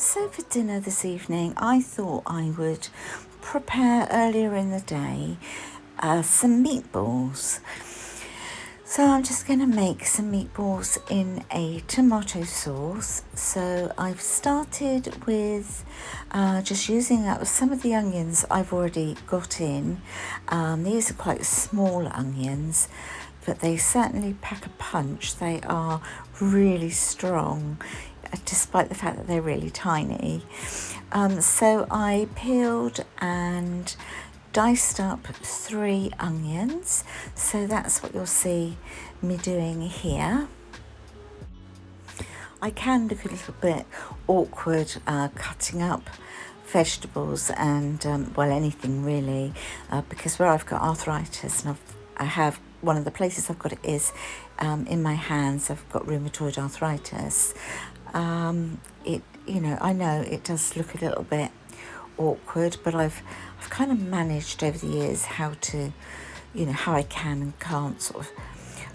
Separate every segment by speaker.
Speaker 1: So for dinner this evening, I thought I would prepare earlier in the day some meatballs. So I'm just going to make some meatballs in a tomato sauce. So I've started with just using up some of the onions I've already got in. These are quite small onions, but they certainly pack a punch. They are really strong, despite the fact that they're really tiny. So I peeled and diced up 3 onions. So that's what you'll see me doing here. I can look a little bit awkward cutting up vegetables and anything really, because where I've got arthritis and I have one of the places I've got it is in my hands. I've got rheumatoid arthritis. I know it does look a little bit awkward, but I've kind of managed over the years how I can and can't sort of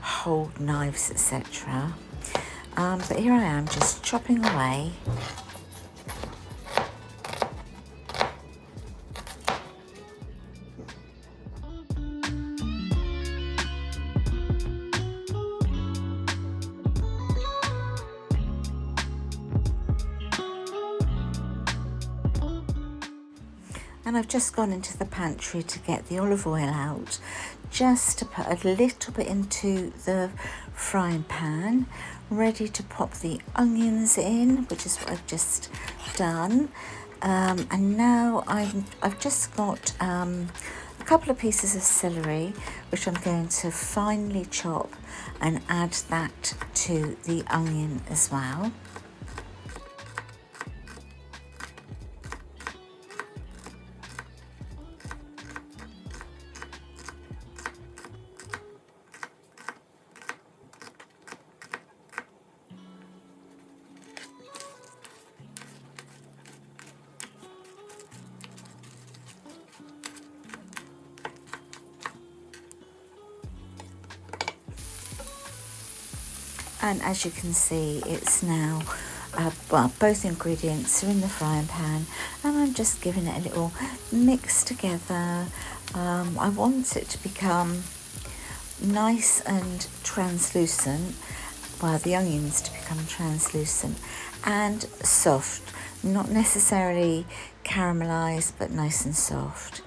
Speaker 1: hold knives, etc. But here I am just chopping away. And I've just gone into the pantry to get the olive oil out, just to put a little bit into the frying pan, ready to pop the onions in, which is what I've just done. And now I've just got a couple of pieces of celery, which I'm going to finely chop and add that to the onion as well. And as you can see, it's now, both ingredients are in the frying pan, and I'm just giving it a little mix together. I want it to become nice and translucent, the onions to become translucent and soft, not necessarily caramelized, but nice and soft.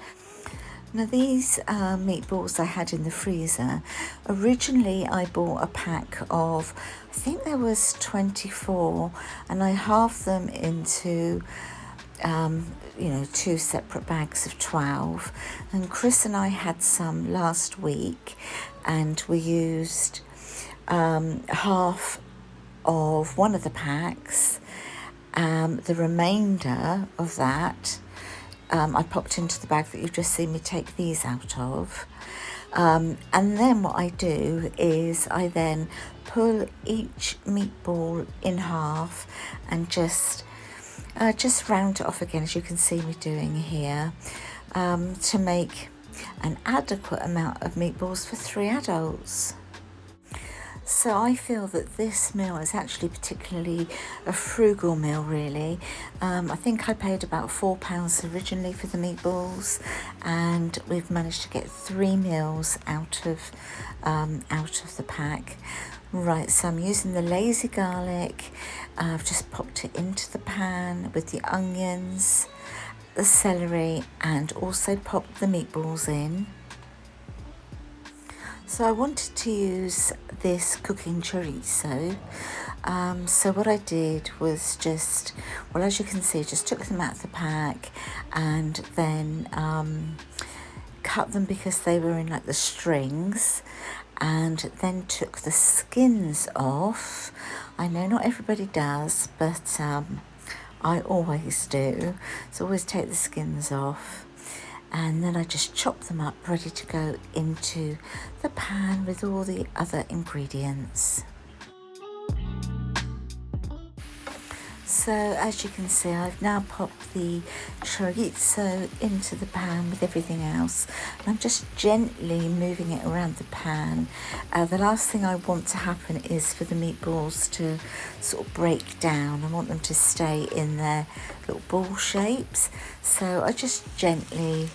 Speaker 1: Now these meatballs I had in the freezer. Originally I bought a pack of, I think there was 24, and I halved them into 2 separate bags of 12. And Chris and I had some last week, and we used half of one of the packs. The remainder of that I popped into the bag that you've just seen me take these out of. And then what I do is I then pull each meatball in half and just round it off again, as you can see me doing here, to make an adequate amount of meatballs for 3 adults. So I feel that this meal is actually particularly a frugal meal, really. I think I paid about £4 originally for the meatballs, and we've managed to get 3 meals out of the pack. Right, so I'm using the lazy garlic. I've just popped it into the pan with the onions, the celery, and also popped the meatballs in. So I wanted to use this cooking chorizo. So what I did was just, as you can see, just took them out of the pack and then cut them because they were in like the strings, and then took the skins off. I know not everybody does, but I always do. So always take the skins off. And then I just chop them up, ready to go into the pan with all the other ingredients. So So as you can see, I've now popped the chorizo into the pan with everything else. I'm just gently moving it around the pan. The last thing I want to happen is for the meatballs to sort of break down. I want them to stay in their little ball shapes. So I just gently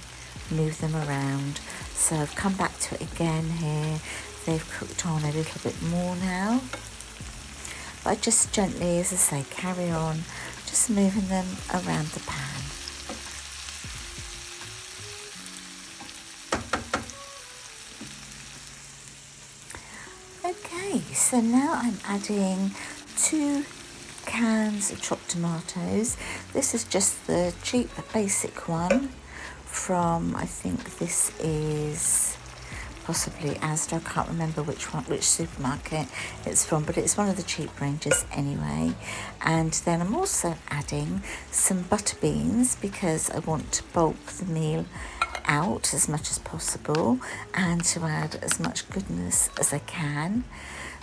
Speaker 1: move them around. So I've come back to it again here. They've cooked on a little bit more now. But I just gently, as I say, carry on, just moving them around the pan. Okay, so now I'm adding 2 cans of chopped tomatoes. This is just the cheap basic one from, I think this is possibly Asda. I can't remember which supermarket it's from, but it's one of the cheap ranges anyway. And then I'm also adding some butter beans because I want to bulk the meal out as much as possible and to add as much goodness as I can.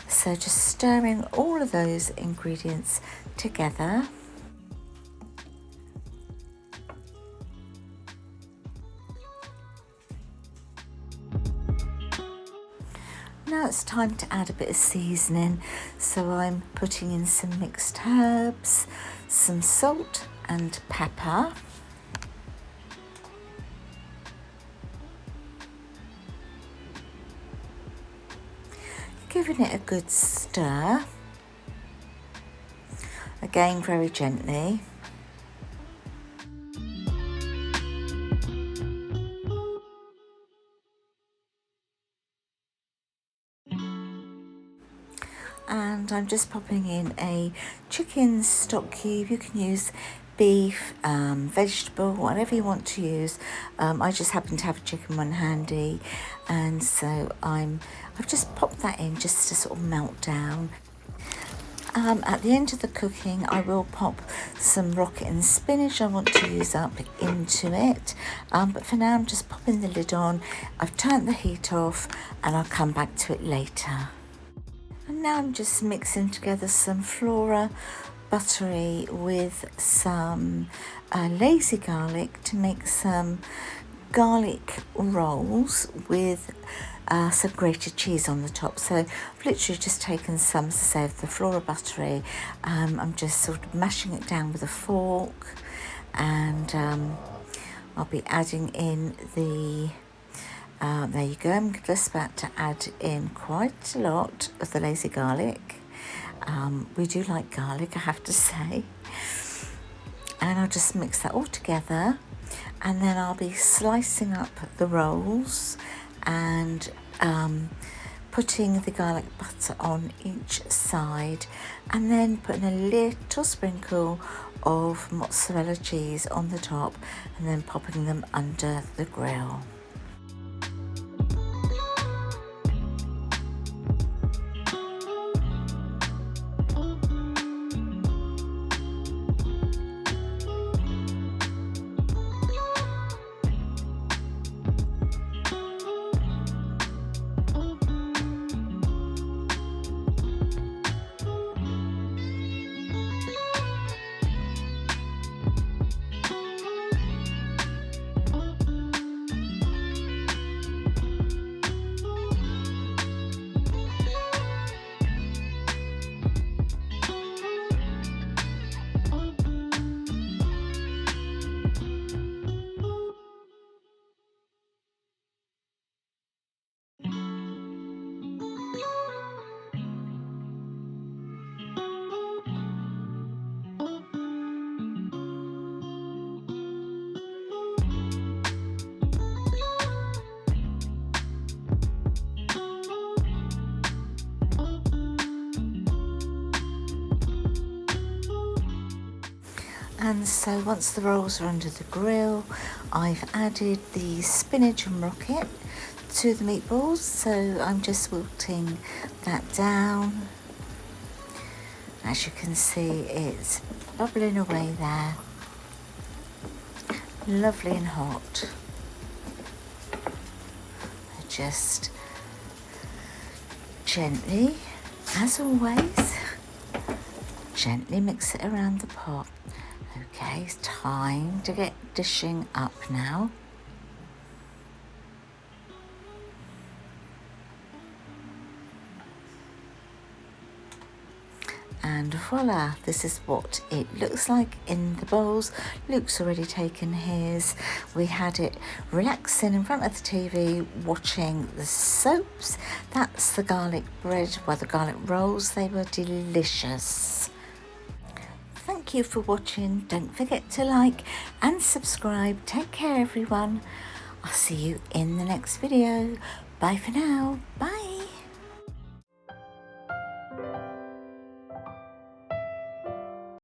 Speaker 1: So just stirring all of those ingredients together. Now it's time to add a bit of seasoning, so I'm putting in some mixed herbs, some salt and pepper. Giving it a good stir, again very gently. And I'm just popping in a chicken stock cube. You can use beef, vegetable, whatever you want to use. I just happen to have a chicken one handy, and so I've just popped that in just to sort of melt down. At the end of the cooking, I will pop some rocket and spinach I want to use up into it. But for now, I'm just popping the lid on. I've turned the heat off, and I'll come back to it later. And now I'm just mixing together some flora buttery with some lazy garlic to make some garlic rolls with some grated cheese on the top. So I've literally just taken some, as I say, of the flora buttery. I'm just sort of mashing it down with a fork, and I'll be adding in the there you go. I'm just about to add in quite a lot of the lazy garlic. We do like garlic, I have to say. And I'll just mix that all together, and then I'll be slicing up the rolls and putting the garlic butter on each side, and then putting a little sprinkle of mozzarella cheese on the top, and then popping them under the grill. And so once the rolls are under the grill, I've added the spinach and rocket to the meatballs. So I'm just wilting that down. As you can see, it's bubbling away there. Lovely and hot. Just gently, as always, gently mix it around the pot. Okay, it's time to get dishing up now. And voila, this is what it looks like in the bowls. Luke's already taken his. We had it relaxing in front of the TV, watching the soaps. That's the garlic bread, well, the garlic rolls. They were delicious. Thank you for watching. Don't forget to like and subscribe. Take care, everyone. I'll see you in the next video. Bye for now. Bye.